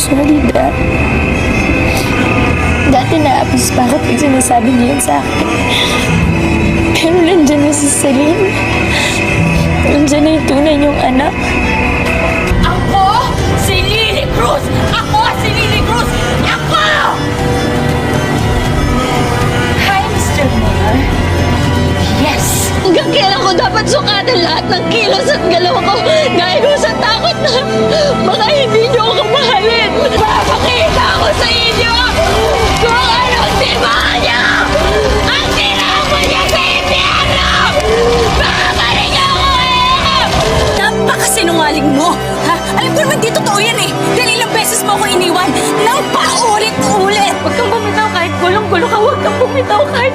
sorry, Dad. Dati naapis pa ako pag sinasabi niyo yun sa akin. Pero nandiyan na si Celine. Nandiyan na yung tunay niyong anak. Ako si Lily Cruz! Ako si Lily Cruz! Ako! Hi, Mr. Mayor. Yes! Hanggang kailan ko dapat sukatan lahat ng kilos at galaw ko dahil ko sa takot na baka hindi niyo ako mahalin. Papakita ko sa inyo kung anong demonyo ang tinapon niya sa impyerno! Babalik ako eh! Napakasinungaling mo! Ha? Alam ko naman di totoo yan eh! Dahil ilang beses mo ako iniwan nang paulit-ulit! Huwag kang bumitaw kahit gulong-gulo ka. Huwag kang bumitaw kahit